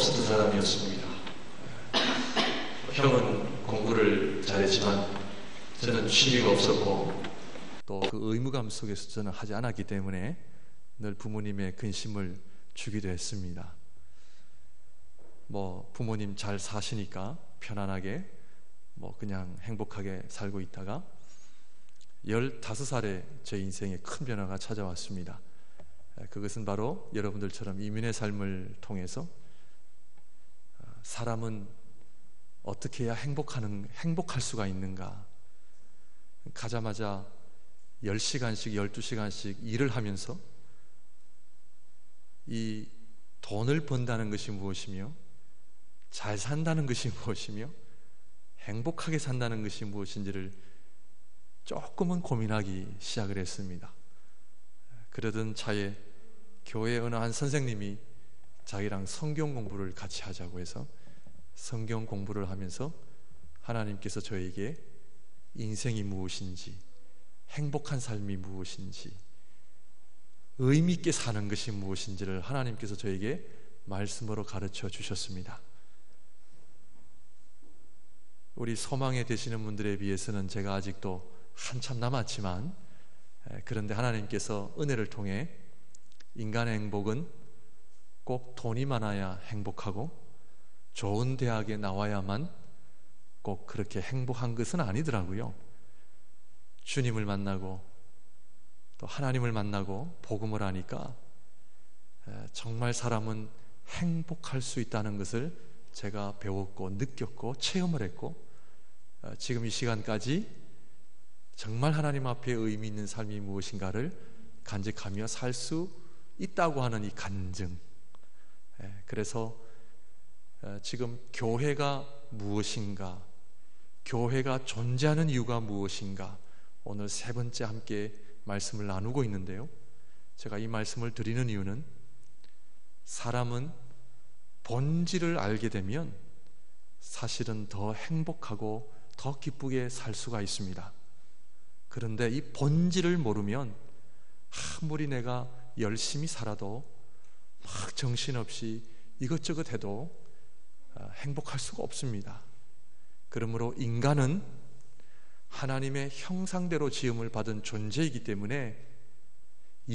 없었던 사람이었습니다. 형은 공부를 잘했지만 저는 취미가 없었고 또 그 의무감 속에서 저는 하지 않았기 때문에 늘 부모님의 근심을 주기도 했습니다. 부모님 잘 사시니까 편안하게 그냥 행복하게 살고 있다가 15살에 제 인생에 큰 변화가 찾아왔습니다. 그것은 바로 여러분들처럼 이민의 삶을 통해서 사람은 어떻게 해야 행복할 수가 있는가. 가자마자 10시간씩 12시간씩 일을 하면서 이 돈을 번다는 것이 무엇이며 잘 산다는 것이 무엇이며 행복하게 산다는 것이 무엇인지를 조금은 고민하기 시작을 했습니다. 그러던 차에 교회 어느 한 선생님이 자기랑 성경 공부를 같이 하자고 해서 성경 공부를 하면서 하나님께서 저에게 인생이 무엇인지, 행복한 삶이 무엇인지, 의미 있게 사는 것이 무엇인지를 하나님께서 저에게 말씀으로 가르쳐 주셨습니다. 우리 소망에 되시는 분들에 비해서는 제가 아직도 한참 남았지만, 그런데 하나님께서 은혜를 통해 인간의 행복은 꼭 돈이 많아야 행복하고 좋은 대학에 나와야만 꼭 그렇게 행복한 것은 아니더라고요. 주님을 만나고 또 하나님을 만나고 복음을 하니까 정말 사람은 행복할 수 있다는 것을 제가 배웠고 느꼈고 체험을 했고, 지금 이 시간까지 정말 하나님 앞에 의미 있는 삶이 무엇인가를 간직하며 살 수 있다고 하는 이 간증, 그래서 지금 교회가 무엇인가, 교회가 존재하는 이유가 무엇인가, 오늘 세 번째 함께 말씀을 나누고 있는데요, 제가 이 말씀을 드리는 이유는 사람은 본질을 알게 되면 사실은 더 행복하고 더 기쁘게 살 수가 있습니다. 그런데 이 본질을 모르면 아무리 내가 열심히 살아도 막 정신없이 이것저것 해도 행복할 수가 없습니다. 그러므로 인간은 하나님의 형상대로 지음을 받은 존재이기 때문에,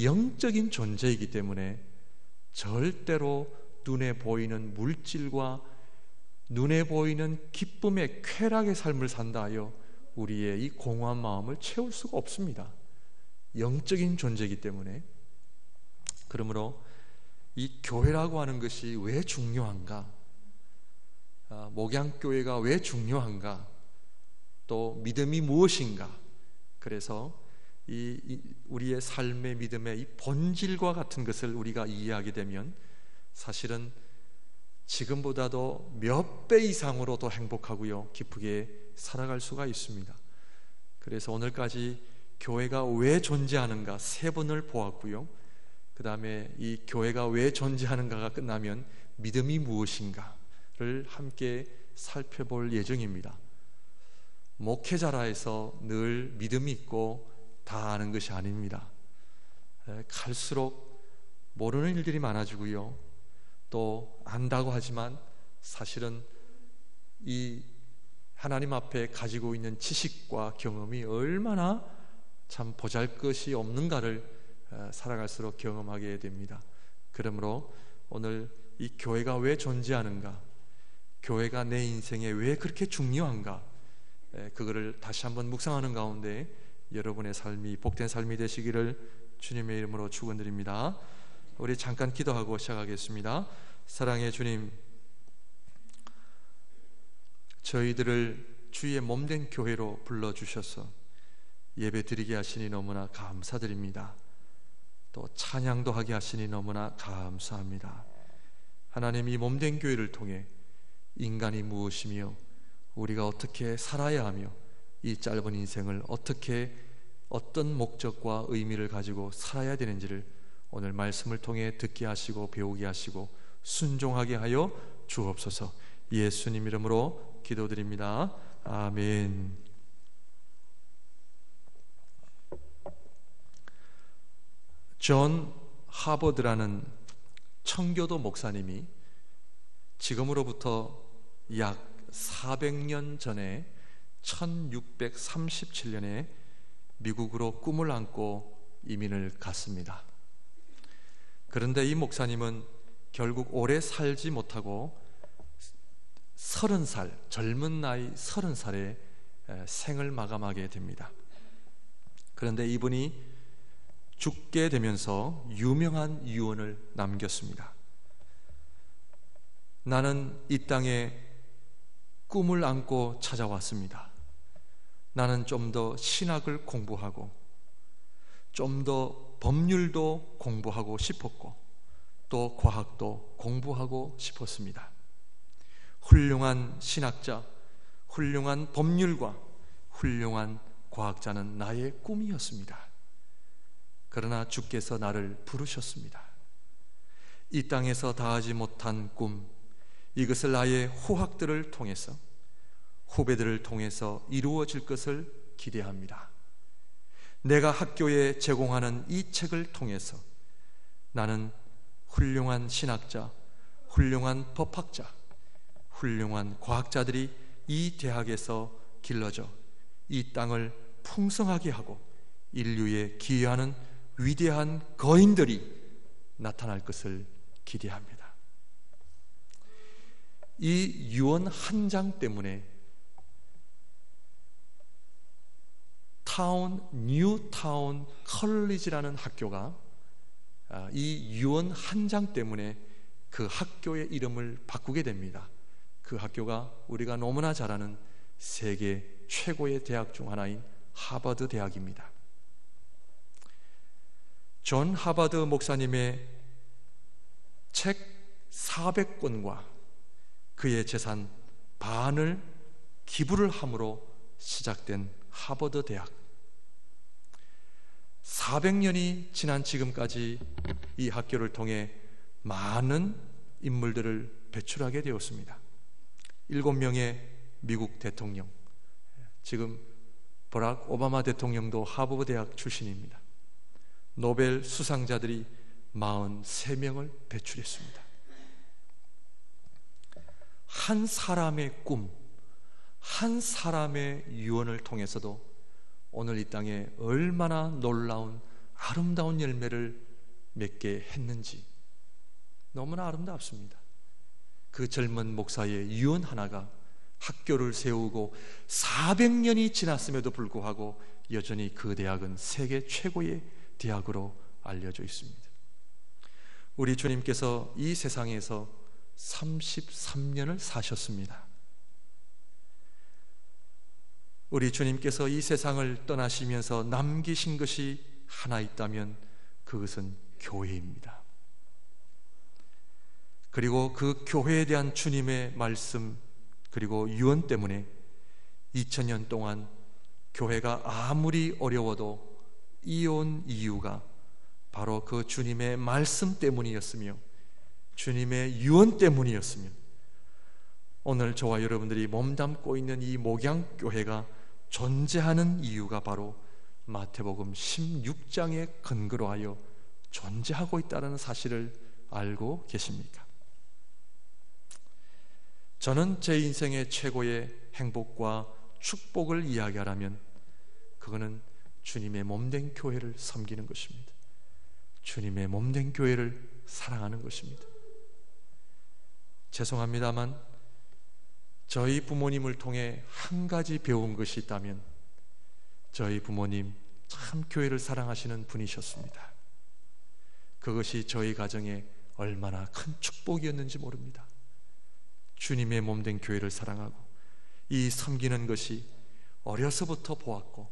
영적인 존재이기 때문에 절대로 눈에 보이는 물질과 눈에 보이는 기쁨의 쾌락의 삶을 산다 하여 우리의 이 공허한 마음을 채울 수가 없습니다. 영적인 존재이기 때문에. 그러므로 이 교회라고 하는 것이 왜 중요한가, 목양교회가 왜 중요한가, 또 믿음이 무엇인가. 그래서 우리의 삶의 믿음의 이 본질과 같은 것을 우리가 이해하게 되면 사실은 지금보다도 몇 배 이상으로 더 행복하고요, 기쁘게 살아갈 수가 있습니다. 그래서 오늘까지 교회가 왜 존재하는가 세 번을 보았고요, 그 다음에 이 교회가 왜 존재하는가가 끝나면 믿음이 무엇인가를 함께 살펴볼 예정입니다. 목회자라 해서 늘 믿음이 있고 다 아는 것이 아닙니다. 갈수록 모르는 일들이 많아지고요, 또 안다고 하지만 사실은 이 하나님 앞에 가지고 있는 지식과 경험이 얼마나 참 보잘것이 없는가를 살아갈수록 경험하게 됩니다. 그러므로 오늘 이 교회가 왜 존재하는가, 교회가 내 인생에 왜 그렇게 중요한가, 그거를 다시 한번 묵상하는 가운데 여러분의 삶이 복된 삶이 되시기를 주님의 이름으로 축원드립니다. 우리 잠깐 기도하고 시작하겠습니다. 사랑의 주님, 저희들을 주의 몸된 교회로 불러주셔서 예배 드리게 하시니 너무나 감사드립니다. 또 찬양도 하게 하시니 너무나 감사합니다. 하나님, 이 몸된 교회를 통해 인간이 무엇이며 우리가 어떻게 살아야 하며 이 짧은 인생을 어떻게 어떤 목적과 의미를 가지고 살아야 되는지를 오늘 말씀을 통해 듣게 하시고 배우게 하시고 순종하게 하여 주옵소서. 예수님 이름으로 기도드립니다. 아멘. 존 하버드라는 청교도 목사님이 지금으로부터 약 400년 전에 1637년에 미국으로 꿈을 안고 이민을 갔습니다. 그런데 이 목사님은 결국 오래 살지 못하고 30살, 젊은 나이 30살에 생을 마감하게 됩니다. 그런데 이분이 죽게 되면서 유명한 유언을 남겼습니다. 나는 이 땅에 꿈을 안고 찾아왔습니다. 나는 좀 더 신학을 공부하고 좀 더 법률도 공부하고 싶었고 또 과학도 공부하고 싶었습니다. 훌륭한 신학자, 훌륭한 법률가, 훌륭한 과학자는 나의 꿈이었습니다. 그러나 주께서 나를 부르셨습니다. 이 땅에서 다하지 못한 꿈, 이것을 나의 후학들을 통해서, 후배들을 통해서 이루어질 것을 기대합니다. 내가 학교에 제공하는 이 책을 통해서 나는 훌륭한 신학자, 훌륭한 법학자, 훌륭한 과학자들이 이 대학에서 길러져 이 땅을 풍성하게 하고 인류에 기여하는 위대한 거인들이 나타날 것을 기대합니다. 이 유언 한 장 때문에 뉴타운 컬리지라는 학교가 이 유언 한 장 때문에 그 학교의 이름을 바꾸게 됩니다. 그 학교가 우리가 너무나 잘 아는 세계 최고의 대학 중 하나인 하버드 대학입니다. 존 하버드 목사님의 책 400권과 그의 재산 반을 기부를 함으로 시작된 하버드 대학. 400년이 지난 지금까지 이 학교를 통해 많은 인물들을 배출하게 되었습니다. 7명의 미국 대통령, 지금 버락 오바마 대통령도 하버드 대학 출신입니다. 노벨 수상자들이 43명을 배출했습니다. 한 사람의 꿈, 한 사람의 유언을 통해서도 오늘 이 땅에 얼마나 놀라운 아름다운 열매를 맺게 했는지 너무나 아름답습니다. 그 젊은 목사의 유언 하나가 학교를 세우고 400년이 지났음에도 불구하고 여전히 그 대학은 세계 최고의 대학으로 알려져 있습니다. 우리 주님께서 이 세상에서 33년을 사셨습니다. 우리 주님께서 이 세상을 떠나시면서 남기신 것이 하나 있다면 그것은 교회입니다. 그리고 그 교회에 대한 주님의 말씀 그리고 유언 때문에 2000년 동안 교회가 아무리 어려워도 이어온 이유가 바로 그 주님의 말씀 때문이었으며 주님의 유언 때문이었으며 오늘 저와 여러분들이 몸담고 있는 이 목양교회가 존재하는 이유가 바로 마태복음 16장에 근거로 하여 존재하고 있다는 사실을 알고 계십니까? 저는 제 인생의 최고의 행복과 축복을 이야기하라면 그거는 주님의 몸된 교회를 섬기는 것입니다. 주님의 몸된 교회를 사랑하는 것입니다. 죄송합니다만 저희 부모님을 통해 한 가지 배운 것이 있다면 저희 부모님 참 교회를 사랑하시는 분이셨습니다. 그것이 저희 가정에 얼마나 큰 축복이었는지 모릅니다. 주님의 몸된 교회를 사랑하고 이 섬기는 것이 어려서부터 보았고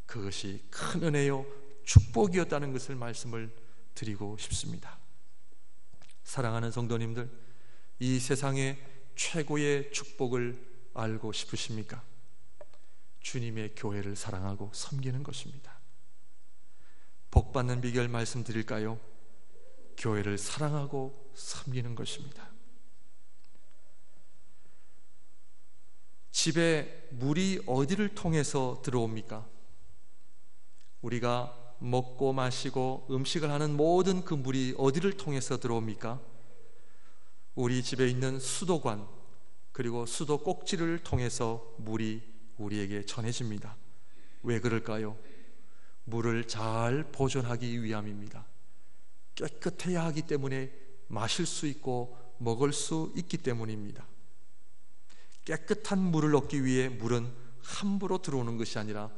그것이 큰 은혜요 축복이었다는 것을 말씀을 드리고 싶습니다. 사랑하는 성도님들, 이 세상의 최고의 축복을 알고 싶으십니까? 주님의 교회를 사랑하고 섬기는 것입니다. 복받는 비결 말씀드릴까요? 교회를 사랑하고 섬기는 것입니다. 집에 물이 어디를 통해서 들어옵니까? 우리가 먹고 마시고 음식을 하는 모든 그 물이 어디를 통해서 들어옵니까? 우리 집에 있는 수도관 그리고 수도 꼭지를 통해서 물이 우리에게 전해집니다. 왜 그럴까요? 물을 잘 보존하기 위함입니다. 깨끗해야 하기 때문에 마실 수 있고 먹을 수 있기 때문입니다. 깨끗한 물을 얻기 위해 물은 함부로 들어오는 것이 아니라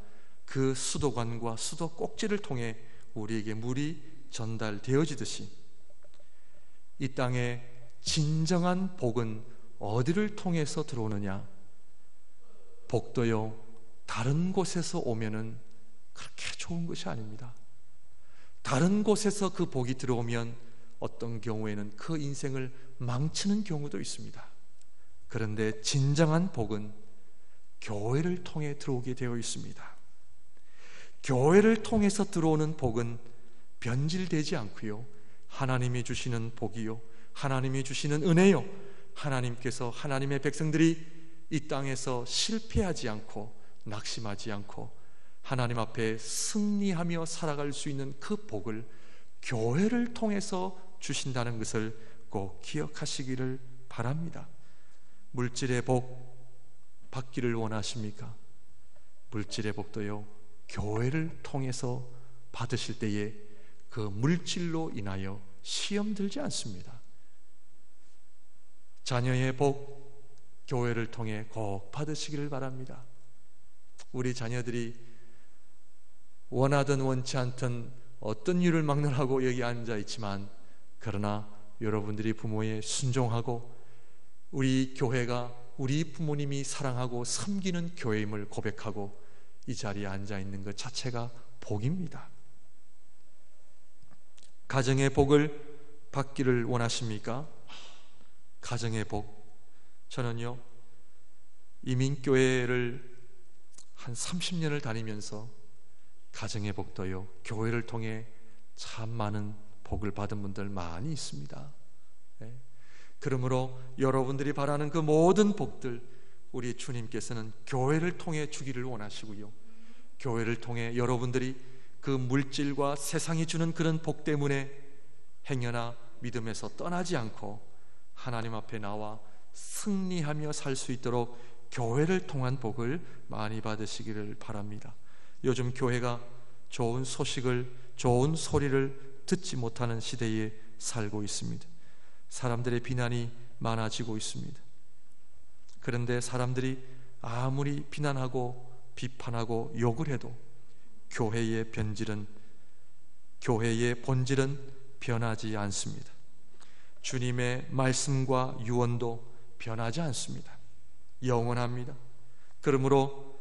그 수도관과 수도 꼭지를 통해 우리에게 물이 전달되어지듯이 이 땅에 진정한 복은 어디를 통해서 들어오느냐? 복도요, 다른 곳에서 오면은 그렇게 좋은 것이 아닙니다. 다른 곳에서 그 복이 들어오면 어떤 경우에는 그 인생을 망치는 경우도 있습니다. 그런데 진정한 복은 교회를 통해 들어오게 되어 있습니다. 교회를 통해서 들어오는 복은 변질되지 않고요, 하나님이 주시는 복이요, 하나님이 주시는 은혜요, 하나님께서 하나님의 백성들이 이 땅에서 실패하지 않고 낙심하지 않고 하나님 앞에 승리하며 살아갈 수 있는 그 복을 교회를 통해서 주신다는 것을 꼭 기억하시기를 바랍니다. 물질의 복 받기를 원하십니까? 물질의 복도요, 교회를 통해서 받으실 때에 그 물질로 인하여 시험 들지 않습니다. 자녀의 복 교회를 통해 꼭 받으시기를 바랍니다. 우리 자녀들이 원하든 원치 않든 어떤 일을 막론하고 여기 앉아 있지만, 그러나 여러분들이 부모에 순종하고 우리 교회가 우리 부모님이 사랑하고 섬기는 교회임을 고백하고 이 자리에 앉아 있는 것 자체가 복입니다. 가정의 복을 받기를 원하십니까? 가정의 복, 저는요 이민교회를 한 30년을 다니면서 가정의 복도요, 교회를 통해 참 많은 복을 받은 분들 많이 있습니다. 네. 그러므로 여러분들이 바라는 그 모든 복들 우리 주님께서는 교회를 통해 주기를 원하시고요, 교회를 통해 여러분들이 그 물질과 세상이 주는 그런 복 때문에 행여나 믿음에서 떠나지 않고 하나님 앞에 나와 승리하며 살 수 있도록 교회를 통한 복을 많이 받으시기를 바랍니다. 요즘 교회가 좋은 소식을, 좋은 소리를 듣지 못하는 시대에 살고 있습니다. 사람들의 비난이 많아지고 있습니다. 그런데 사람들이 아무리 비난하고 비판하고 욕을 해도 교회의 본질은 변하지 않습니다. 주님의 말씀과 유언도 변하지 않습니다. 영원합니다. 그러므로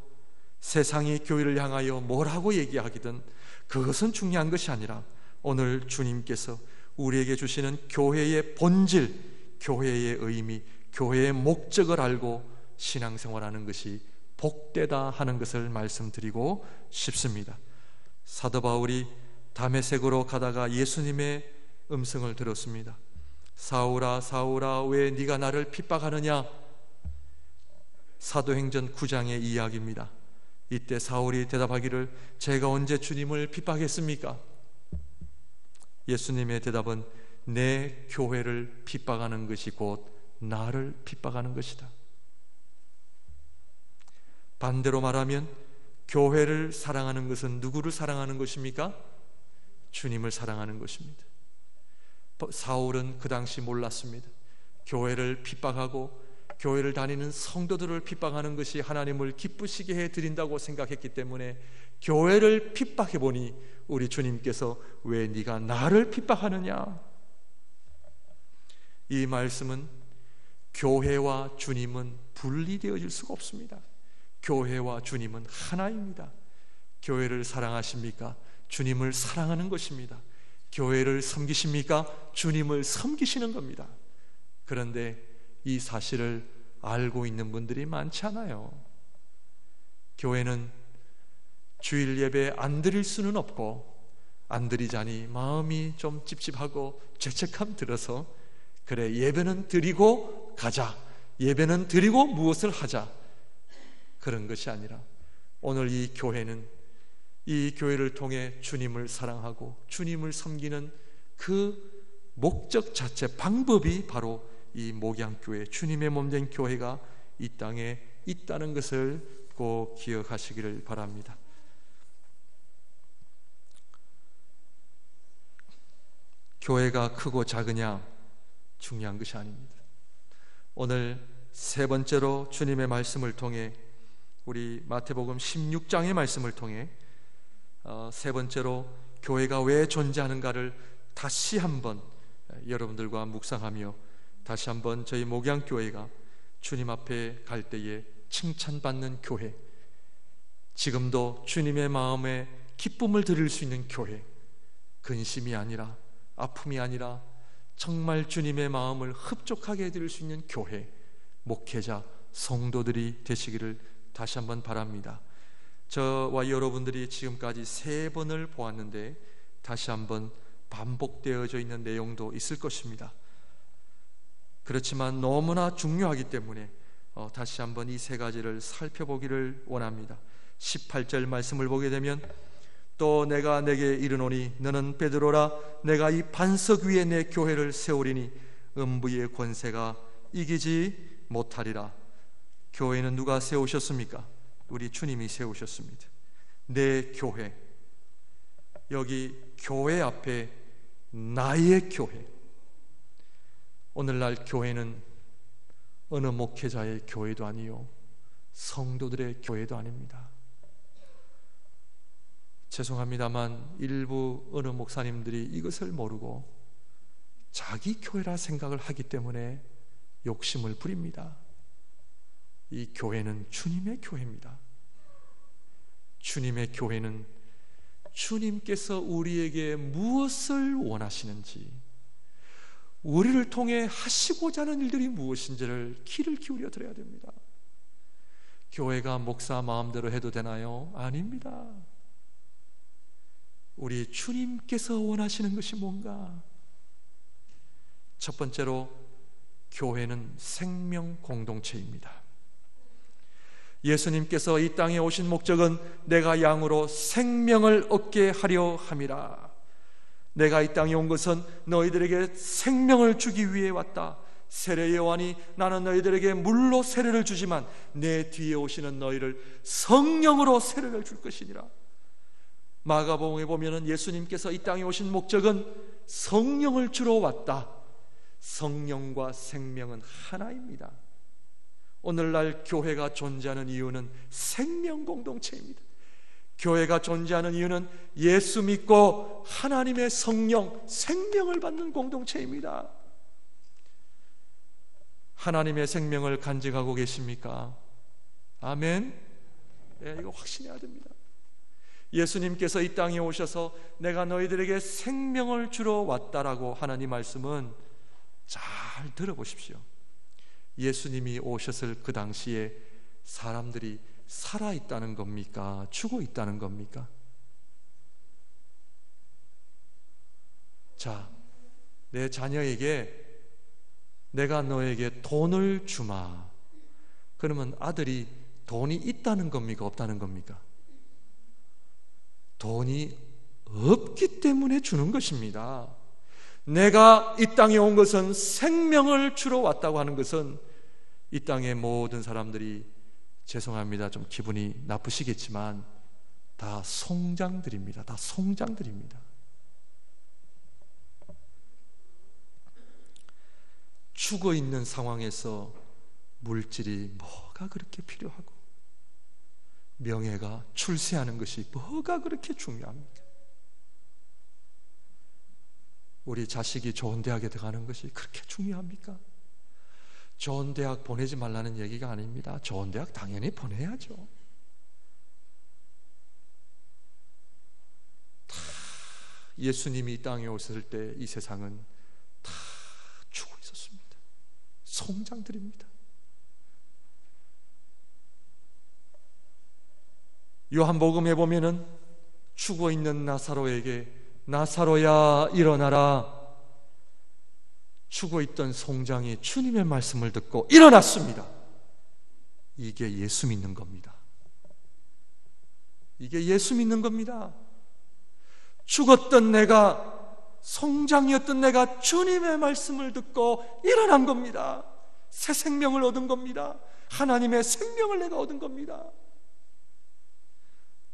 세상이 교회를 향하여 뭐라고 얘기하기든 그것은 중요한 것이 아니라 오늘 주님께서 우리에게 주시는 교회의 본질, 교회의 의미, 교회의 목적을 알고 신앙생활하는 것이 복되다 하는 것을 말씀드리고 싶습니다. 사도 바울이 다메섹으로 가다가 예수님의 음성을 들었습니다. 사울아 사울아 왜 네가 나를 핍박하느냐? 사도행전 9장의 이야기입니다. 이때 사울이 대답하기를 제가 언제 주님을 핍박했습니까? 예수님의 대답은 내 교회를 핍박하는 것이 곧 나를 핍박하는 것이다. 반대로 말하면 교회를 사랑하는 것은 누구를 사랑하는 것입니까? 주님을 사랑하는 것입니다. 사울은 그 당시 몰랐습니다. 교회를 핍박하고 교회를 다니는 성도들을 핍박하는 것이 하나님을 기쁘시게 해드린다고 생각했기 때문에 교회를 핍박해 보니 우리 주님께서 왜 네가 나를 핍박하느냐? 이 말씀은 교회와 주님은 분리되어질 수가 없습니다. 교회와 주님은 하나입니다. 교회를 사랑하십니까? 주님을 사랑하는 것입니다. 교회를 섬기십니까? 주님을 섬기시는 겁니다. 그런데 이 사실을 알고 있는 분들이 많지 않아요. 교회는 주일 예배 안 드릴 수는 없고, 안 드리자니 마음이 좀 찝찝하고 죄책감 들어서 그래 예배는 드리고 가자, 예배는 드리고 무엇을 하자, 그런 것이 아니라 오늘 이 교회는 이 교회를 통해 주님을 사랑하고 주님을 섬기는 그 목적 자체, 방법이 바로 이 목양교회, 주님의 몸된 교회가 이 땅에 있다는 것을 꼭 기억하시기를 바랍니다. 교회가 크고 작으냐 중요한 것이 아닙니다. 오늘 세 번째로 주님의 말씀을 통해, 우리 마태복음 16장의 말씀을 통해 세 번째로 교회가 왜 존재하는가를 다시 한번 여러분들과 묵상하며, 다시 한번 저희 목양교회가 주님 앞에 갈 때에 칭찬받는 교회, 지금도 주님의 마음에 기쁨을 드릴 수 있는 교회, 근심이 아니라, 아픔이 아니라 정말 주님의 마음을 흡족하게 해드릴 수 있는 교회, 목회자, 성도들이 되시기를 다시 한번 바랍니다. 저와 여러분들이 지금까지 3번을 보았는데 다시 한번 반복되어져 있는 내용도 있을 것입니다. 그렇지만 너무나 중요하기 때문에 다시 한번 이 3가지를 살펴보기를 원합니다. 18절 말씀을 보게 되면, 또 내가 내게 이르노니 너는 베드로라, 내가 이 반석 위에 내 교회를 세우리니 음부의 권세가 이기지 못하리라. 교회는 누가 세우셨습니까? 우리 주님이 세우셨습니다. 내 교회, 여기 교회 앞에 나의 교회. 오늘날 교회는 어느 목회자의 교회도 아니요, 성도들의 교회도 아닙니다. 죄송합니다만 일부 어느 목사님들이 이것을 모르고 자기 교회라 생각을 하기 때문에 욕심을 부립니다. 이 교회는 주님의 교회입니다. 주님의 교회는 주님께서 우리에게 무엇을 원하시는지, 우리를 통해 하시고자 하는 일들이 무엇인지를 귀를 기울여 드려야 됩니다. 교회가 목사 마음대로 해도 되나요? 아닙니다. 우리 주님께서 원하시는 것이 뭔가? 첫 번째로, 교회는 생명 공동체입니다. 예수님께서 이 땅에 오신 목적은 내가 양으로 생명을 얻게 하려 함이라. 내가 이 땅에 온 것은 너희들에게 생명을 주기 위해 왔다. 세례 요한이 나는 너희들에게 물로 세례를 주지만 내 뒤에 오시는 너희를 성령으로 세례를 줄 것이니라. 마가복음에 보면은 예수님께서 이 땅에 오신 목적은 성령을 주러 왔다. 성령과 생명은 하나입니다. 오늘날 교회가 존재하는 이유는 생명 공동체입니다. 교회가 존재하는 이유는 예수 믿고 하나님의 성령, 생명을 받는 공동체입니다. 하나님의 생명을 간직하고 계십니까? 아멘. 네, 이거 확신해야 됩니다. 예수님께서 이 땅에 오셔서 내가 너희들에게 생명을 주러 왔다라고 하나님 말씀은 잘 들어보십시오. 예수님이 오셨을 그 당시에 사람들이 살아있다는 겁니까? 죽어 있다는 겁니까? 자, 내 자녀에게 내가 너에게 돈을 주마. 그러면 아들이 돈이 있다는 겁니까? 없다는 겁니까? 돈이 없기 때문에 주는 것입니다. 내가 이 땅에 온 것은 생명을 주러 왔다고 하는 것은 이 땅의 모든 사람들이, 죄송합니다, 좀 기분이 나쁘시겠지만 다 송장들입니다. 다 송장들입니다. 죽어 있는 상황에서 물질이 뭐가 그렇게 필요하고, 명예가, 출세하는 것이 뭐가 그렇게 중요합니까? 우리 자식이 좋은 대학에 들어가는 것이 그렇게 중요합니까? 좋은 대학 보내지 말라는 얘기가 아닙니다. 좋은 대학 당연히 보내야죠. 다 예수님이 이 땅에 오셨을 때 이 세상은 다 죽어 있었습니다. 송장들입니다. 요한복음에 보면은 죽어 있는 나사로에게 나사로야 일어나라. 죽어 있던 송장이 주님의 말씀을 듣고 일어났습니다. 이게 예수 믿는 겁니다. 이게 예수 믿는 겁니다. 죽었던 내가 송장이었던 내가 주님의 말씀을 듣고 일어난 겁니다. 새 생명을 얻은 겁니다. 하나님의 생명을 내가 얻은 겁니다.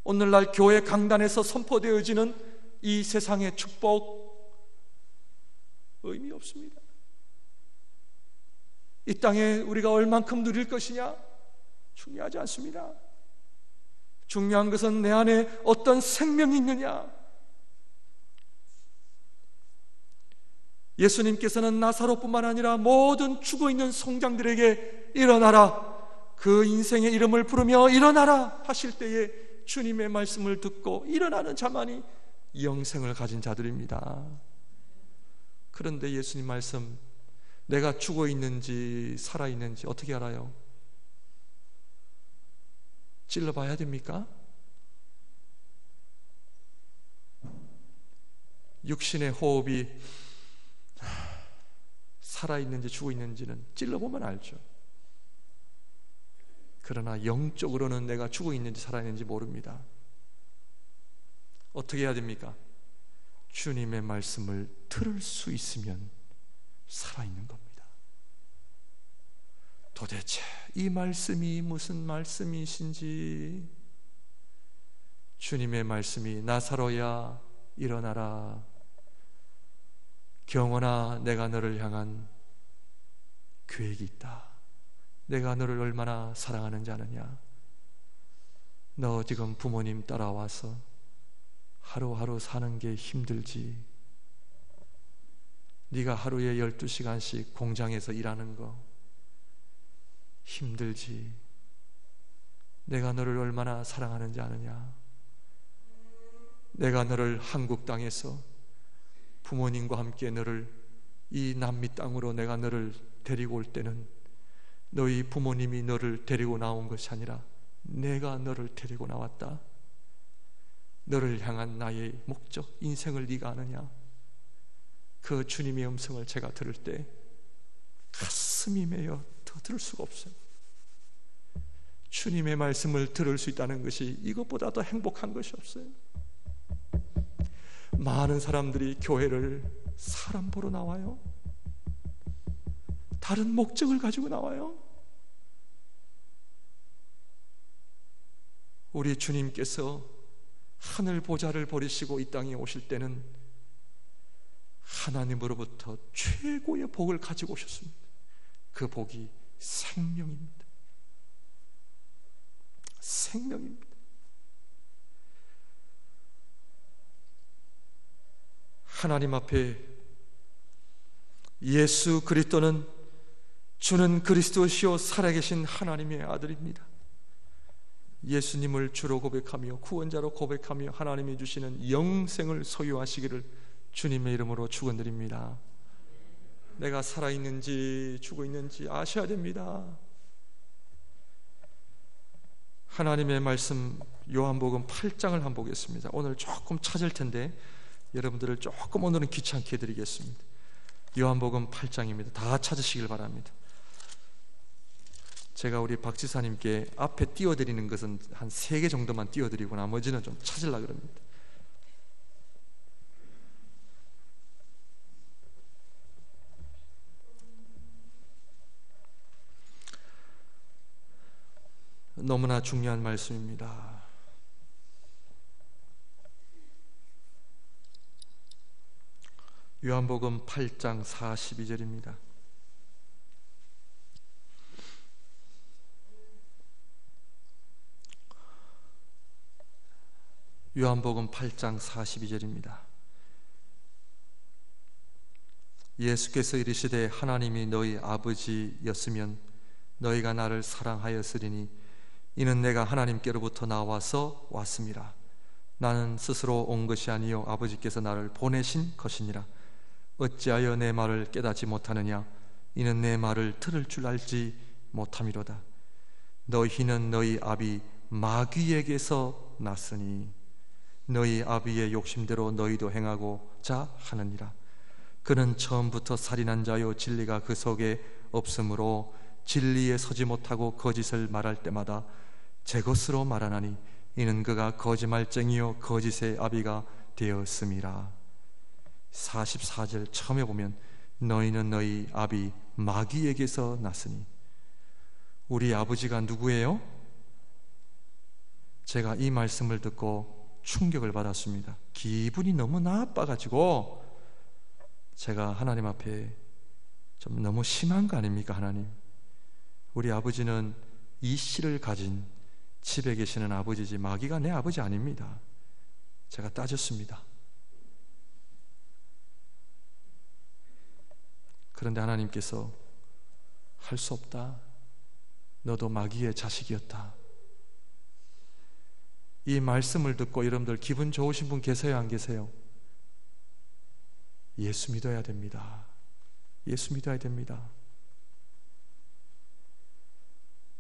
오늘날 교회 강단에서 선포되어지는 이 세상의 축복 의미 없습니다. 이 땅에 우리가 얼만큼 누릴 것이냐 중요하지 않습니다. 중요한 것은 내 안에 어떤 생명이 있느냐. 예수님께서는 나사로뿐만 아니라 모든 죽어있는 송장들에게 일어나라, 그 인생의 이름을 부르며 일어나라 하실 때에 주님의 말씀을 듣고 일어나는 자만이 영생을 가진 자들입니다. 그런데 예수님 말씀, 내가 죽어있는지 살아있는지 어떻게 알아요? 찔러봐야 됩니까? 육신의 호흡이 살아있는지 죽어있는지는 찔러보면 알죠. 그러나 영적으로는 내가 죽어있는지 살아있는지 모릅니다. 어떻게 해야 됩니까? 주님의 말씀을 들을 수 있으면 살아있는 겁니다. 도대체 이 말씀이 무슨 말씀이신지, 주님의 말씀이 나사로야 일어나라, 경원아 내가 너를 향한 계획이 있다, 내가 너를 얼마나 사랑하는지 아느냐, 너 지금 부모님 따라와서 하루하루 사는 게 힘들지, 네가 하루에 12시간씩 공장에서 일하는 거 힘들지, 내가 너를 얼마나 사랑하는지 아느냐, 내가 너를 한국 땅에서 부모님과 함께 너를 이 남미 땅으로 내가 너를 데리고 올 때는 너희 부모님이 너를 데리고 나온 것이 아니라 내가 너를 데리고 나왔다. 너를 향한 나의 목적, 인생을 네가 아느냐. 그 주님의 음성을 제가 들을 때 가슴이 메어 더 들을 수가 없어요. 주님의 말씀을 들을 수 있다는 것이 이것보다 더 행복한 것이 없어요. 많은 사람들이 교회를 사람 보러 나와요. 다른 목적을 가지고 나와요. 우리 주님께서 하늘 보좌를 버리시고 이 땅에 오실 때는 하나님으로부터 최고의 복을 가지고 오셨습니다. 그 복이 생명입니다. 생명입니다. 하나님 앞에 예수 그리스도는 주는 그리스도시요 살아계신 하나님의 아들입니다. 예수님을 주로 고백하며 구원자로 고백하며 하나님이 주시는 영생을 소유하시기를 주님의 이름으로 축원드립니다. 내가 살아있는지 죽어있는지 아셔야 됩니다. 하나님의 말씀 요한복음 8장을 한번 보겠습니다. 오늘 조금 찾을 텐데 여러분들을 조금 오늘은 귀찮게 해드리겠습니다. 요한복음 8장입니다. 다 찾으시길 바랍니다. 제가 우리 박 지사님께 앞에 띄워드리는 것은 한 3개 정도만 띄워드리고 나머지는 좀 찾으려고 합니다. 너무나 중요한 말씀입니다. 요한복음 8장 42절입니다. 요한복음 8장 42절입니다. 예수께서 이르시되 하나님이 너희 아버지였으면 너희가 나를 사랑하였으리니 이는 내가 하나님께로부터 나와서 왔음이라. 나는 스스로 온 것이 아니요 아버지께서 나를 보내신 것이니라. 어찌하여 내 말을 깨닫지 못하느냐? 이는 내 말을 들을 줄 알지 못함이로다. 너희는 너희 아비 마귀에게서 났으니 너희 아비의 욕심대로 너희도 행하고자 하느니라. 그는 처음부터 살인한 자요 진리가 그 속에 없으므로 진리에 서지 못하고 거짓을 말할 때마다 제 것으로 말하나니 이는 그가 거짓말쟁이요 거짓의 아비가 되었음이라. 44절 처음에 보면 너희는 너희 아비 마귀에게서 났으니, 우리 아버지가 누구예요? 제가 이 말씀을 듣고 충격을 받았습니다. 기분이 너무 나빠가지고 제가 하나님 앞에 좀 너무 심한 거 아닙니까? 하나님, 우리 아버지는 이 씨를 가진 집에 계시는 아버지지 마귀가 내 아버지 아닙니다. 제가 따졌습니다. 그런데 하나님께서 할 수 없다, 너도 마귀의 자식이었다. 이 말씀을 듣고 여러분들 기분 좋으신 분 계세요, 안 계세요? 예수 믿어야 됩니다. 예수 믿어야 됩니다.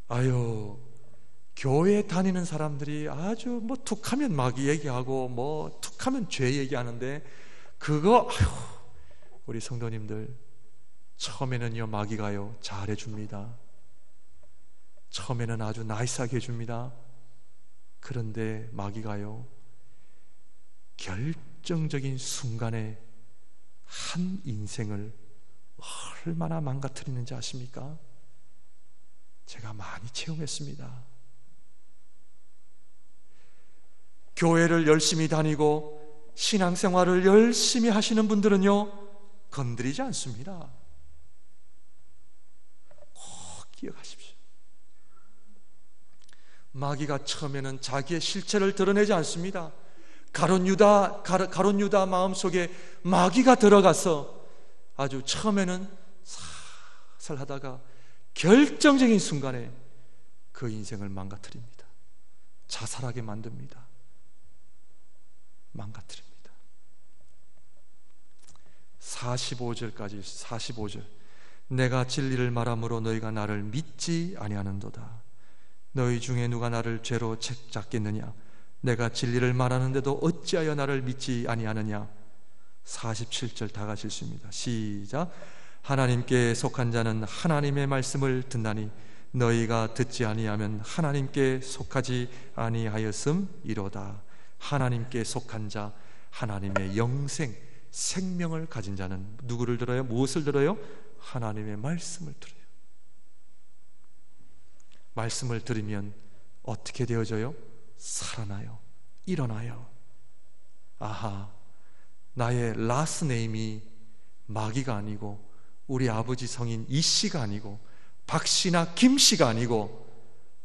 아유, 교회 다니는 사람들이 아주 뭐 툭하면 마귀 얘기하고 뭐 툭하면 죄 얘기하는데, 그거 우리 성도님들 처음에는요 마귀가요 잘해줍니다. 처음에는 아주 나이스하게 해줍니다. 그런데 마귀가요 결정적인 순간에 한 인생을 얼마나 망가뜨리는지 아십니까? 제가 많이 체험했습니다. 교회를 열심히 다니고 신앙생활을 열심히 하시는 분들은요 건드리지 않습니다. 꼭 기억하십시오. 마귀가 처음에는 자기의 실체를 드러내지 않습니다. 가룟 유다 마음속에 마귀가 들어가서 아주 처음에는 살살 하다가 결정적인 순간에 그 인생을 망가뜨립니다. 자살하게 만듭니다. 망가뜨립니다. 45절 내가 진리를 말함으로 너희가 나를 믿지 아니하는도다. 너희 중에 누가 나를 죄로 책잡겠느냐? 내가 진리를 말하는데도 어찌하여 나를 믿지 아니하느냐? 47절 다 같이 읽습니다. 시작. 하나님께 속한 자는 하나님의 말씀을 듣나니 너희가 듣지 아니하면 하나님께 속하지 아니하였음이로다. 하나님께 속한 자, 하나님의 영생, 생명을 가진 자는 누구를 들어요? 무엇을 들어요? 하나님의 말씀을 들어요. 말씀을 들으면 어떻게 되어져요? 살아나요. 일어나요. 아하, 나의 라스 네임이 마귀가 아니고 우리 아버지 성인 이씨가 아니고 박씨나 김씨가 아니고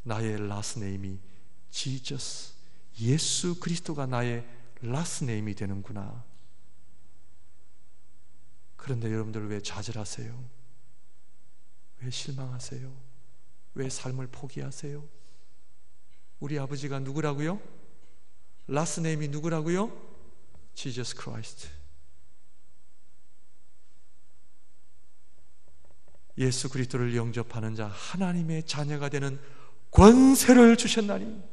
나의 라스 네임이 지저스, 예수 그리스도가 나의 라스 네임이 되는구나. 그런데 여러분들 왜 좌절하세요? 왜 실망하세요? 왜 삶을 포기하세요? 우리 아버지가 누구라고요? 라스 네임이 누구라고요? 지저스 크라이스트. 예수 그리스도를 영접하는 자, 하나님의 자녀가 되는 권세를 주셨나니.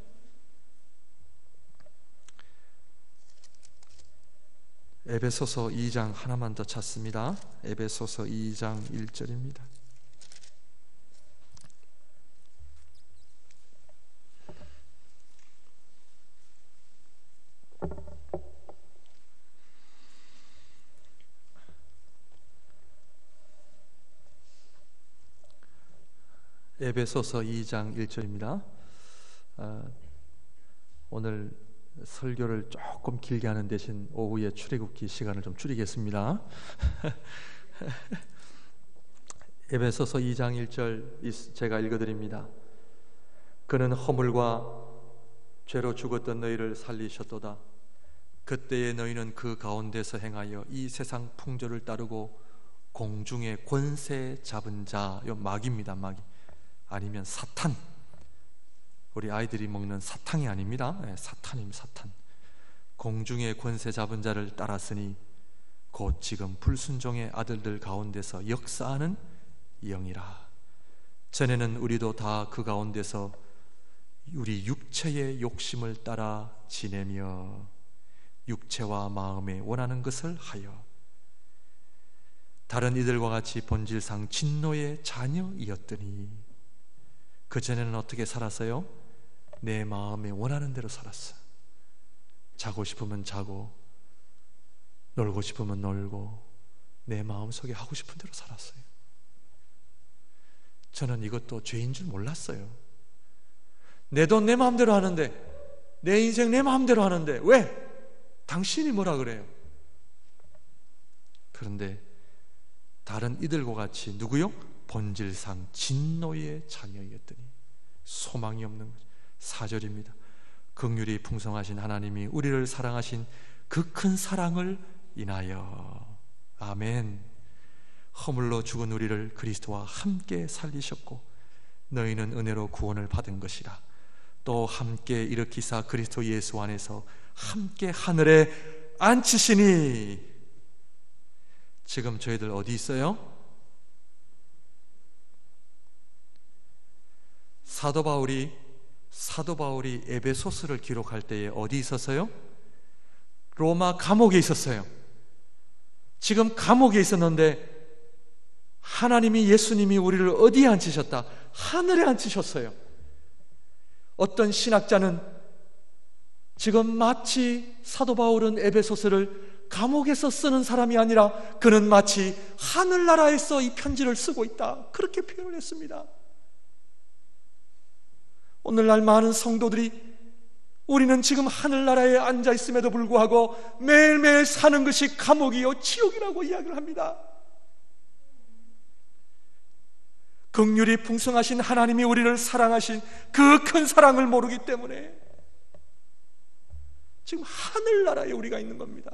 에베소서 2장 하나만 더 찾습니다. 에베소서 2장 1절입니다. 에베소서 2장 1절입니다. 오늘 설교를 조금 길게 하는 대신 오후에 출애굽기 시간을 좀 줄이겠습니다. 에베소서 2장 1절 제가 읽어드립니다. 그는 허물과 죄로 죽었던 너희를 살리셨도다. 그때에 너희는 그 가운데서 행하여 이 세상 풍조를 따르고 공중의 권세 잡은 자, 요 마귀입니다. 마귀 아니면 사탄, 우리 아이들이 먹는 사탕이 아닙니다. 사탄입니다. 사탄. 공중의 권세 잡은 자를 따랐으니 곧 지금 불순종의 아들들 가운데서 역사하는 영이라. 전에는 우리도 다 그 가운데서 우리 육체의 욕심을 따라 지내며 육체와 마음에 원하는 것을 하여 다른 이들과 같이 본질상 진노의 자녀이었더니 그전에는 어떻게 살았어요? 내 마음에 원하는 대로 살았어. 자고 싶으면 자고, 놀고 싶으면 놀고 내 마음속에 하고 싶은 대로 살았어요. 저는 이것도 죄인 줄 몰랐어요. 내 돈 내 마음대로 하는데, 내 인생 내 마음대로 하는데 왜? 당신이 뭐라 그래요? 그런데 다른 이들과 같이 누구요? 본질상 진노의 자녀이었더니 소망이 없는 거죠. 4절입니다. 긍휼이 풍성하신 하나님이 우리를 사랑하신 그 큰 사랑을 인하여, 아멘, 허물로 죽은 우리를 그리스도와 함께 살리셨고 너희는 은혜로 구원을 받은 것이라. 또 함께 일으키사 그리스도 예수 안에서 함께 하늘에 앉히시니. 지금 저희들 어디 있어요? 사도 바울이 에베소서를 기록할 때에 어디 있었어요? 로마 감옥에 있었어요. 지금 감옥에 있었는데 하나님이, 예수님이 우리를 어디에 앉히셨다? 하늘에 앉히셨어요. 어떤 신학자는 지금 마치 사도 바울은 에베소서를 감옥에서 쓰는 사람이 아니라 그는 마치 하늘나라에서 이 편지를 쓰고 있다, 그렇게 표현을 했습니다. 오늘날 많은 성도들이 우리는 지금 하늘나라에 앉아 있음에도 불구하고 매일매일 사는 것이 감옥이요 지옥이라고 이야기를 합니다. 긍휼이 풍성하신 하나님이 우리를 사랑하신 그 큰 사랑을 모르기 때문에 지금 하늘나라에 우리가 있는 겁니다.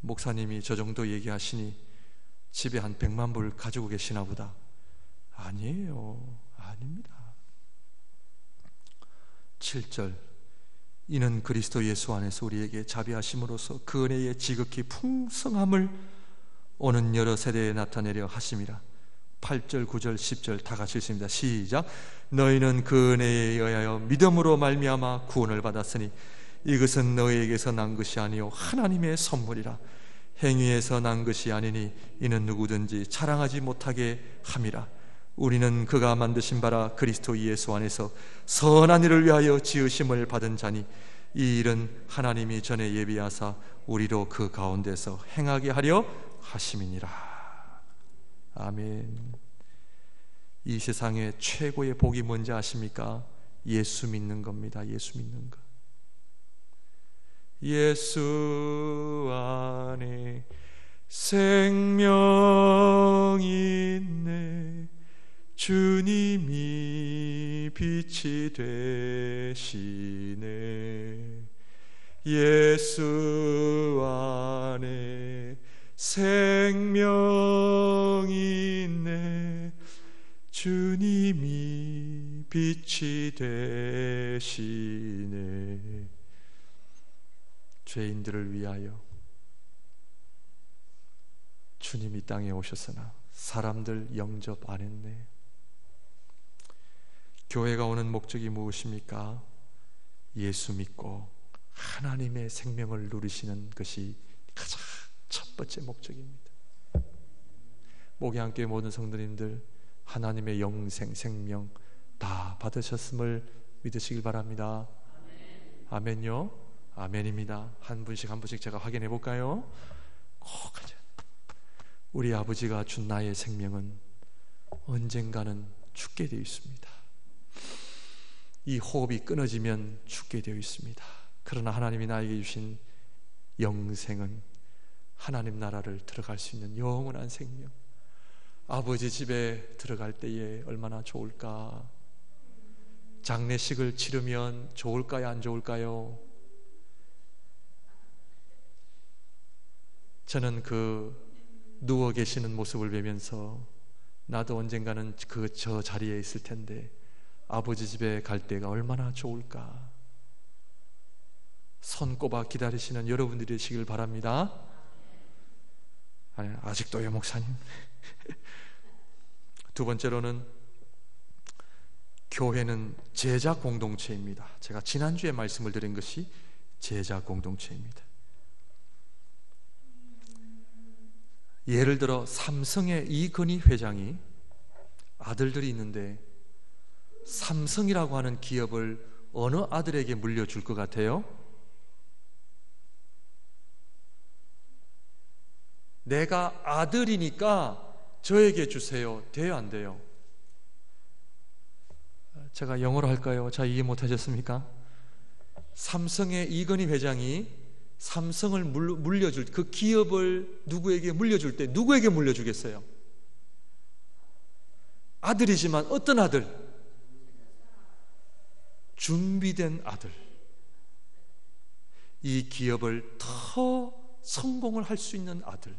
목사님이 저 정도 얘기하시니 집에 한 100만 불 가지고 계시나 보다. 아니에요. 아닙니다. 7절, 이는 그리스도 예수 안에서 우리에게 자비하심으로써 그 은혜의 지극히 풍성함을 오는 여러 세대에 나타내려 하심이라. 8절, 9절, 10절 다 같이 읽습니다. 시작. 너희는 그 은혜에 의하여 믿음으로 말미암아 구원을 받았으니 이것은 너희에게서 난 것이 아니요 하나님의 선물이라. 행위에서 난 것이 아니니 이는 누구든지 자랑하지 못하게 함이라. 우리는 그가 만드신 바라 그리스도 예수 안에서 선한 일을 위하여 지으심을 받은 자니 이 일은 하나님이 전에 예비하사 우리로 그 가운데서 행하게 하려 하심이니라. 아멘. 이 세상의 최고의 복이 뭔지 아십니까? 예수 믿는 겁니다. 예수 믿는 것. 예수 안에 생명이 있네. 주님이 빛이 되시네. 예수 안에 생명이 있네. 주님이 빛이 되시네. 죄인들을 위하여 주님이 땅에 오셨으나 사람들 영접 안 했네. 교회가 오는 목적이 무엇입니까? 예수 믿고 하나님의 생명을 누리시는 것이 가장 첫 번째 목적입니다. 목양교회 모든 성도님들 하나님의 영생, 생명 다 받으셨음을 믿으시길 바랍니다. 아멘요? 아멘입니다. 한 분씩 한 분씩 제가 확인해 볼까요? 꼭 하자. 우리 아버지가 준 나의 생명은 언젠가는 죽게 되어 있습니다. 이 호흡이 끊어지면 죽게 되어 있습니다. 그러나 하나님이 나에게 주신 영생은 하나님 나라를 들어갈 수 있는 영원한 생명. 아버지 집에 들어갈 때에 얼마나 좋을까? 장례식을 치르면 좋을까요? 안 좋을까요? 저는 그 누워 계시는 모습을 보면서 나도 언젠가는 저 자리에 있을 텐데 아버지 집에 갈 때가 얼마나 좋을까? 손꼽아 기다리시는 여러분들이 되시길 바랍니다. 아니, 아직도요 목사님. 두 번째로는 교회는 제자 공동체입니다. 제가 지난주에 말씀을 드린 것이 제자 공동체입니다. 예를 들어 삼성의 이건희 회장이 아들들이 있는데 삼성이라고 하는 기업을 어느 아들에게 물려줄 것 같아요? 내가 아들이니까 저에게 주세요. 돼요, 안 돼요? 제가 영어로 할까요? 잘 이해 못하셨습니까? 삼성의 이건희 회장이 삼성을 물려줄, 그 기업을 누구에게 물려줄 때 누구에게 물려주겠어요? 아들이지만 어떤 아들? 준비된 아들. 이 기업을 더 성공을 할 수 있는 아들.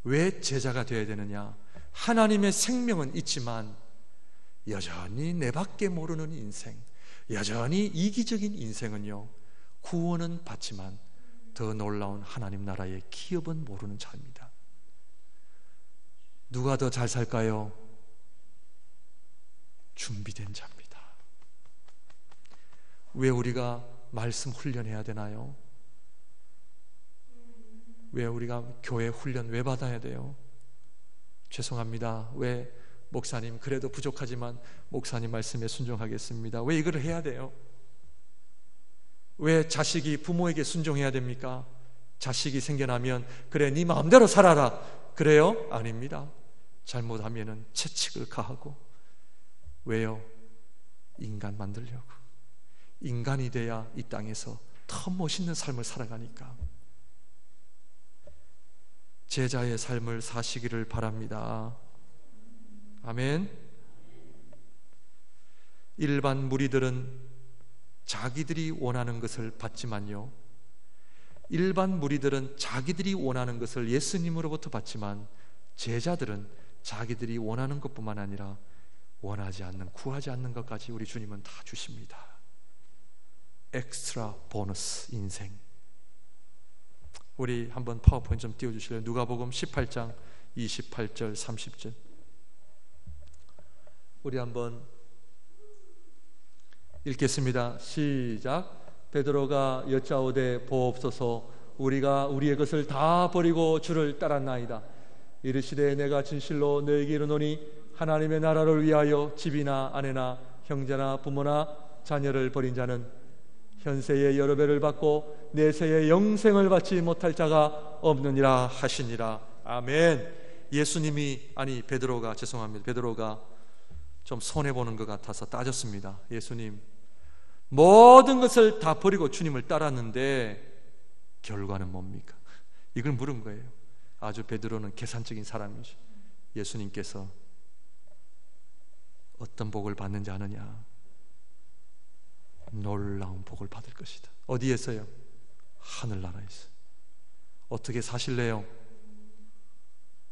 왜 제자가 되어야 되느냐? 하나님의 생명은 있지만 여전히 내 밖에 모르는 인생, 여전히 이기적인 인생은요, 구원은 받지만 더 놀라운 하나님 나라의 기업은 모르는 자입니다. 누가 더 잘 살까요? 준비된 자입니다. 왜 우리가 말씀 훈련해야 되나요? 왜 우리가 교회 훈련 왜 받아야 돼요? 죄송합니다. 왜 목사님 그래도 부족하지만 목사님 말씀에 순종하겠습니다. 왜 이걸 해야 돼요? 왜 자식이 부모에게 순종해야 됩니까? 자식이 생겨나면 그래 네 마음대로 살아라 그래요? 아닙니다. 잘못하면은 채찍을 가하고. 왜요? 인간 만들려고. 인간이 돼야 이 땅에서 더 멋있는 삶을 살아가니까. 제자의 삶을 사시기를 바랍니다. 아멘. 일반 무리들은 자기들이 원하는 것을 받지만요, 일반 무리들은 자기들이 원하는 것을 예수님으로부터 받지만 제자들은 자기들이 원하는 것뿐만 아니라 원하지 않는, 구하지 않는 것까지 우리 주님은 다 주십니다. 엑스트라 보너스 인생. 우리 한번 파워포인트 좀 띄워주실래요? 누가복음 18장 28절 30절 우리 한번 읽겠습니다. 시작. 베드로가 여짜오되 보옵소서, 우리가 우리의 것을 다 버리고 주를 따랐나이다. 이르시되 내가 진실로 너에게 이르노니 하나님의 나라를 위하여 집이나 아내나 형제나 부모나 자녀를 버린 자는 현세의 여러 배를 받고 내세의 영생을 받지 못할 자가 없느니라 하시니라. 아멘. 예수님이, 아니 베드로가, 죄송합니다, 베드로가 좀 손해보는 것 같아서 따졌습니다. 예수님, 모든 것을 다 버리고 주님을 따랐는데 결과는 뭡니까? 이걸 물은 거예요. 아주 베드로는 계산적인 사람이죠. 예수님께서 어떤 복을 받는지 아느냐? 놀라운 복을 받을 것이다. 어디에서요? 하늘나라에서. 어떻게 사실래요?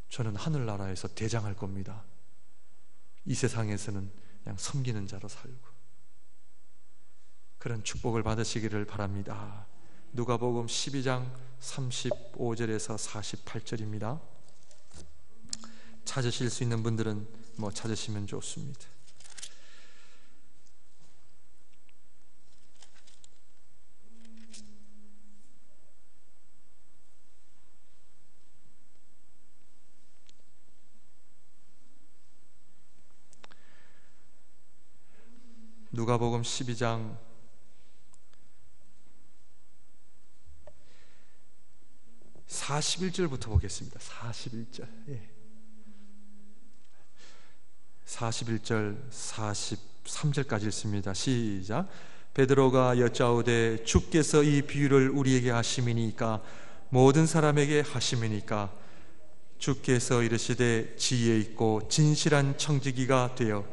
저는 하늘나라에서 대장할 겁니다. 이 세상에서는 그냥 섬기는 자로 살고. 그런 축복을 받으시기를 바랍니다. 누가복음 12장 35절에서 48절입니다. 찾으실 수 있는 분들은 찾으시면 좋습니다. 누가복음 12장 41절부터 보겠습니다. 41절. 41절 43절까지 읽습니다. 시작. 베드로가 여짜오되 주께서 이 비유를 우리에게 하심이니까 모든 사람에게 하심이니까 주께서 이르시되 지혜 있고 진실한 청지기가 되어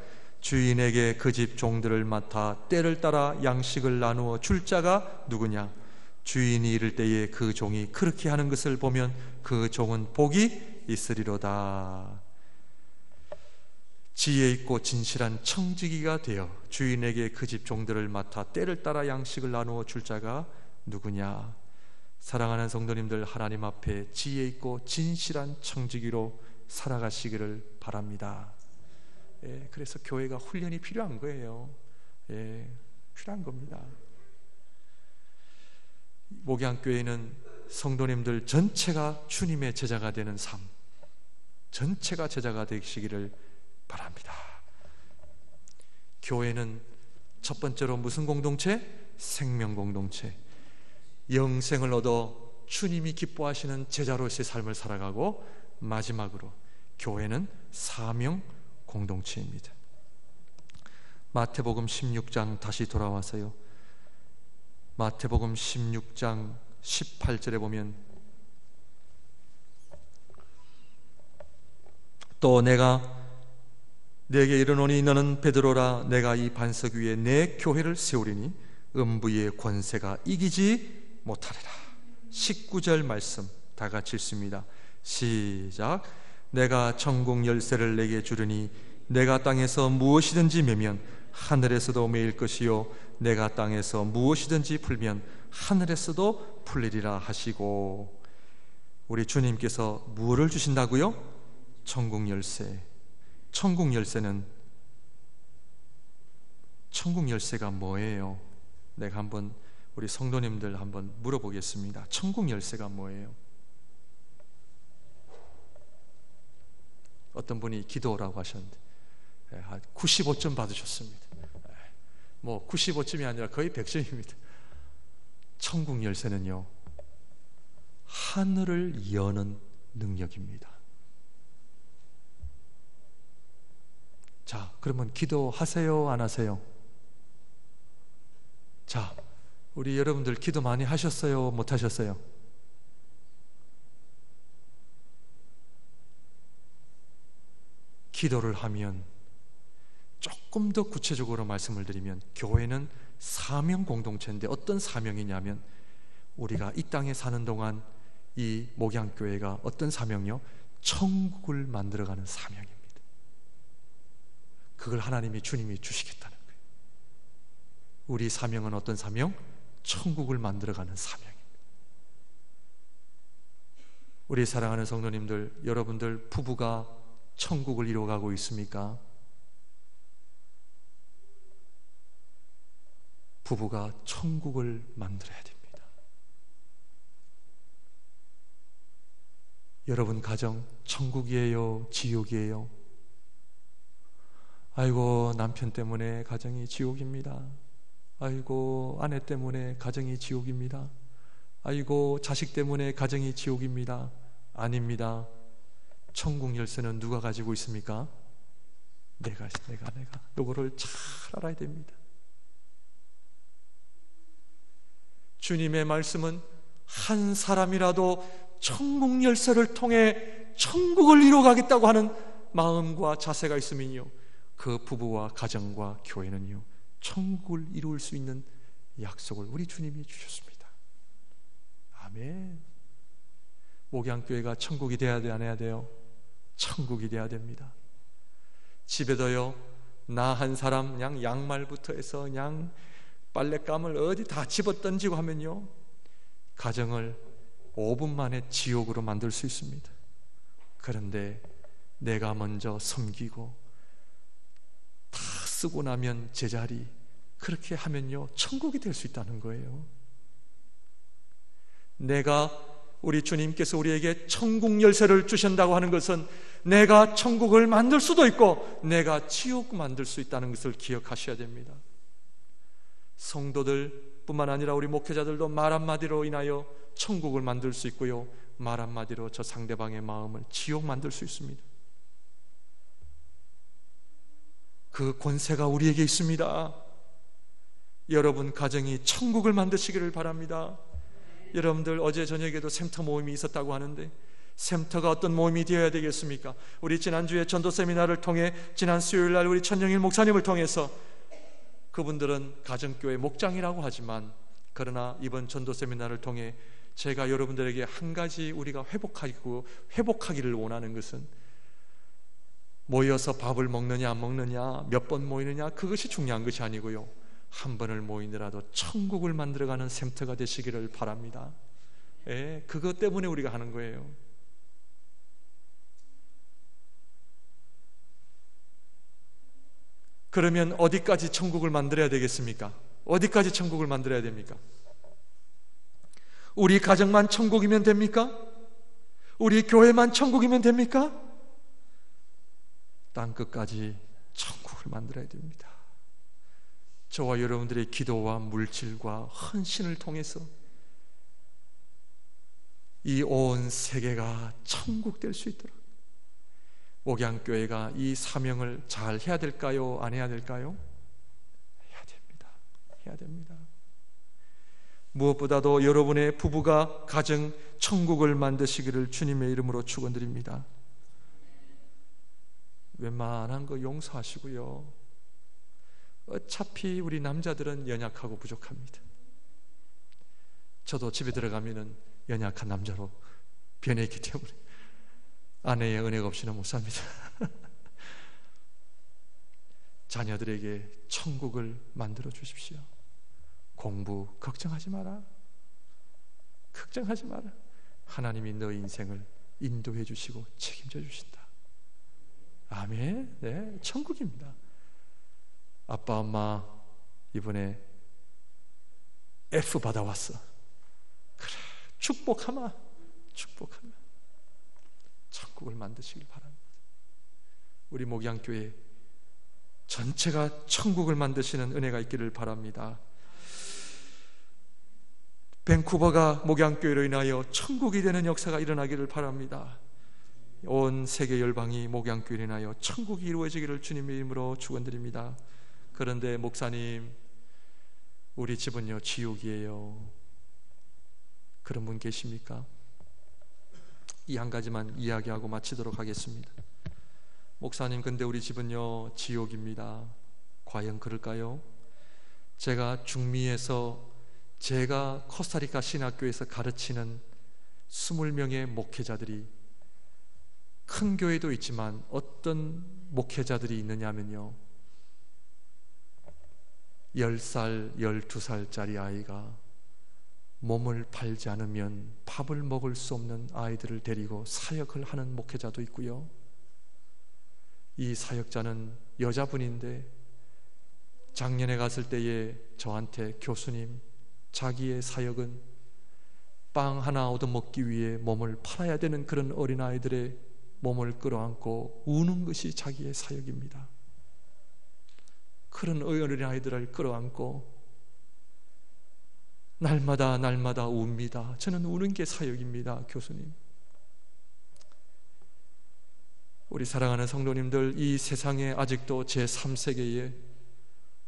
주인에게 그 집 종들을 맡아 때를 따라 양식을 나누어 줄 자가 누구냐? 주인이 이를 때에 그 종이 그렇게 하는 것을 보면 그 종은 복이 있으리로다. 지혜 있고 진실한 청지기가 되어 주인에게 그 집 종들을 맡아 때를 따라 양식을 나누어 줄 자가 누구냐? 사랑하는 성도님들, 하나님 앞에 지혜 있고 진실한 청지기로 살아가시기를 바랍니다. 그래서 교회가 훈련이 필요한 거예요. 필요한 겁니다. 목양교회는 성도님들 전체가 주님의 제자가 되는 삶, 전체가 제자가 되시기를 바랍니다. 교회는 첫 번째로 무슨 공동체? 생명 공동체. 영생을 얻어 주님이 기뻐하시는 제자로서의 삶을 살아가고, 마지막으로 교회는 사명 공동체입니다. 마태복음 16장 다시 돌아와서요, 마태복음 16장 18절에 보면, 또 내가 내게 이르노니 너는 베드로라, 내가 이 반석 위에 내 교회를 세우리니 음부의 권세가 이기지 못하리라. 19절 말씀 다 같이 읽습니다. 시작. 내가 천국 열쇠를 내게 주르니 내가 땅에서 무엇이든지 매면 하늘에서도 매일 것이요 내가 땅에서 무엇이든지 풀면 하늘에서도 풀리리라 하시고, 우리 주님께서 무엇을 주신다고요? 천국 열쇠. 천국 열쇠가 뭐예요? 내가 한번 우리 성도님들 한번 물어보겠습니다. 천국 열쇠가 뭐예요? 어떤 분이 기도라고 하셨는데 95점 받으셨습니다. 뭐 95점이 아니라 거의 100점입니다. 천국 열쇠는요, 하늘을 여는 능력입니다. 자, 그러면 기도하세요, 안 하세요? 자, 우리 여러분들 기도 많이 하셨어요, 못 하셨어요? 기도를 하면, 조금 더 구체적으로 말씀을 드리면, 교회는 사명 공동체인데 어떤 사명이냐면, 우리가 이 땅에 사는 동안 이 목양교회가 어떤 사명이요? 천국을 만들어가는 사명입니다. 그걸 하나님이, 주님이 주시겠다는 거예요. 우리 사명은 어떤 사명? 천국을 만들어가는 사명입니다. 우리 사랑하는 성도님들, 여러분들 부부가 천국을 이루어가고 있습니까? 부부가 천국을 만들어야 됩니다. 여러분 가정 천국이에요, 지옥이에요? 아이고, 남편 때문에 가정이 지옥입니다. 아이고, 아내 때문에 가정이 지옥입니다. 아이고, 자식 때문에 가정이 지옥입니다. 아닙니다. 천국 열쇠는 누가 가지고 있습니까? 내가 요거를 잘 알아야 됩니다. 주님의 말씀은 한 사람이라도 천국 열쇠를 통해 천국을 이루어가겠다고 하는 마음과 자세가 있으면요, 그 부부와 가정과 교회는요, 천국을 이룰 수 있는 약속을 우리 주님이 주셨습니다. 아멘. 목양교회가 천국이 돼야 돼, 안 해야 돼요? 천국이 돼야 됩니다. 집에도요, 나 한 사람 그냥 양말부터 해서 그냥 빨랫감을 어디 다 집어던지고 하면요, 가정을 5분 만에 지옥으로 만들 수 있습니다. 그런데 내가 먼저 섬기고 다 쓰고 나면 제자리, 그렇게 하면요, 천국이 될 수 있다는 거예요. 우리 주님께서 우리에게 천국 열쇠를 주신다고 하는 것은 내가 천국을 만들 수도 있고 내가 지옥 만들 수 있다는 것을 기억하셔야 됩니다. 성도들 뿐만 아니라 우리 목회자들도 말 한마디로 인하여 천국을 만들 수 있고요, 말 한마디로 저 상대방의 마음을 지옥 만들 수 있습니다. 그 권세가 우리에게 있습니다. 여러분 가정이 천국을 만드시기를 바랍니다. 여러분들 어제 저녁에도 샘터 모임이 있었다고 하는데, 샘터가 어떤 모임이 되어야 되겠습니까? 우리 지난주에 전도 세미나를 통해, 지난 수요일날 우리 천영일 목사님을 통해서, 그분들은 가정교회 목장이라고 하지만, 그러나 이번 전도 세미나를 통해 제가 여러분들에게 한 가지 우리가 회복하기를 원하는 것은, 모여서 밥을 먹느냐 안 먹느냐, 몇 번 모이느냐, 그것이 중요한 것이 아니고요, 한 번을 모이더라도 천국을 만들어가는 샘터가 되시기를 바랍니다. 예, 그것 때문에 우리가 하는 거예요. 그러면 어디까지 천국을 만들어야 되겠습니까? 어디까지 천국을 만들어야 됩니까? 우리 가정만 천국이면 됩니까? 우리 교회만 천국이면 됩니까? 땅끝까지 천국을 만들어야 됩니다. 저와 여러분들의 기도와 물질과 헌신을 통해서 이 온 세계가 천국 될 수 있도록 목양교회가 이 사명을 잘 해야 될까요? 안 해야 될까요? 해야 됩니다. 해야 됩니다. 무엇보다도 여러분의 부부가 가정 천국을 만드시기를 주님의 이름으로 축원드립니다. 웬만한 거 용서하시고요. 어차피 우리 남자들은 연약하고 부족합니다. 저도 집에 들어가면은 연약한 남자로 변해있기 때문에 아내의 은혜가 없이는 못 삽니다. 자녀들에게 천국을 만들어 주십시오. 공부 걱정하지 마라. 걱정하지 마라. 하나님이 너의 인생을 인도해 주시고 책임져 주신다. 아멘. 네, 천국입니다. 아빠 엄마 이번에 F 받아왔어. 그래, 축복하마. 천국을 만드시길 바랍니다. 우리 목양교회 전체가 천국을 만드시는 은혜가 있기를 바랍니다. 밴쿠버가 목양교회로 인하여 천국이 되는 역사가 일어나기를 바랍니다. 온 세계 열방이 목양교회로 인하여 천국이 이루어지기를 주님의 이름으로 축원드립니다. 그런데 목사님, 우리 집은요 지옥이에요. 그런 분 계십니까? 이 한 가지만 이야기하고 마치도록 하겠습니다. 목사님, 근데 우리 집은요 지옥입니다. 과연 그럴까요? 제가 중미에서 제가 코스타리카 신학교에서 가르치는 20명의 목회자들이, 큰 교회도 있지만 어떤 목회자들이 있느냐면요, 10살, 12살짜리 아이가 몸을 팔지 않으면 밥을 먹을 수 없는 아이들을 데리고 사역을 하는 목회자도 있고요. 이 사역자는 여자분인데 작년에 갔을 때에 저한테, 교수님, 자기의 사역은 빵 하나 얻어먹기 위해 몸을 팔아야 되는 그런 어린아이들의 몸을 끌어안고 우는 것이 자기의 사역입니다. 그런 어린아이들을 끌어안고 날마다 웁니다. 저는 우는 게 사역입니다. 교수님, 우리 사랑하는 성도님들, 이 세상에 아직도 제3세계에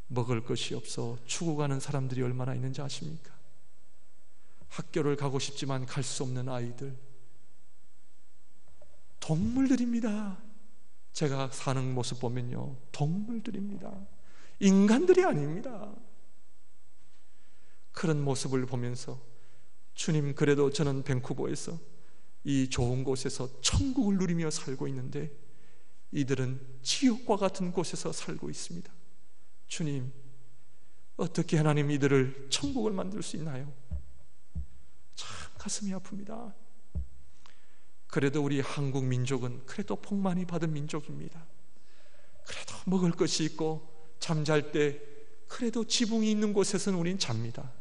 먹을 것이 없어 죽어가는 사람들이 얼마나 있는지 아십니까? 학교를 가고 싶지만 갈 수 없는 아이들, 동물들입니다. 제가 사는 모습 보면요, 동물들입니다. 인간들이 아닙니다. 그런 모습을 보면서 주님, 그래도 저는 밴쿠버에서 이 좋은 곳에서 천국을 누리며 살고 있는데 이들은 지옥과 같은 곳에서 살고 있습니다. 주님, 어떻게 하나님 이들을 천국을 만들 수 있나요? 참 가슴이 아픕니다. 그래도 우리 한국 민족은 그래도 복 많이 받은 민족입니다. 그래도 먹을 것이 있고 잠잘 때 그래도 지붕이 있는 곳에서는 우린 잡니다.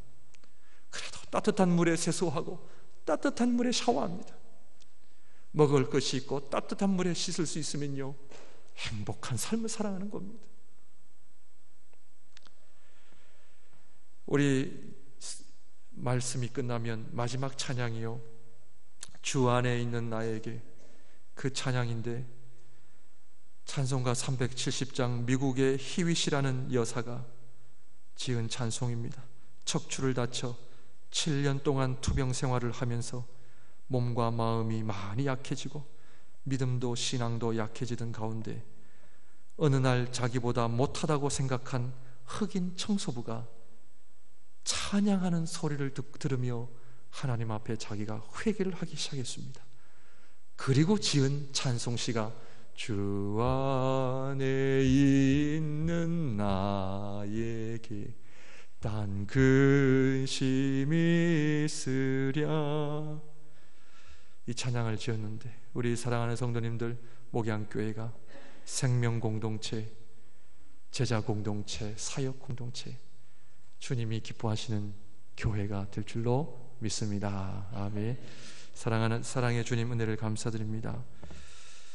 그래도 따뜻한 물에 세수하고 따뜻한 물에 샤워합니다. 먹을 것이 있고 따뜻한 물에 씻을 수 있으면요, 행복한 삶을 살아가는 겁니다. 우리 말씀이 끝나면 마지막 찬양이요, 주 안에 있는 나에게, 그 찬양인데 찬송가 370장 미국의 히윗이라는 여사가 지은 찬송입니다. 척추를 다쳐 7년 동안 투병 생활을 하면서 몸과 마음이 많이 약해지고 믿음도 신앙도 약해지던 가운데 어느 날 자기보다 못하다고 생각한 흑인 청소부가 찬양하는 소리를 들으며 하나님 앞에 자기가 회개를 하기 시작했습니다. 그리고 지은 찬송시가 주 안에 있는 나에게 딴 근심이 있으랴, 이 찬양을 지었는데, 우리 사랑하는 성도님들, 목양교회가 생명 공동체, 제자 공동체, 사역 공동체, 주님이 기뻐하시는 교회가 될 줄로 믿습니다. 아멘. 사랑의 주님, 은혜를 감사드립니다.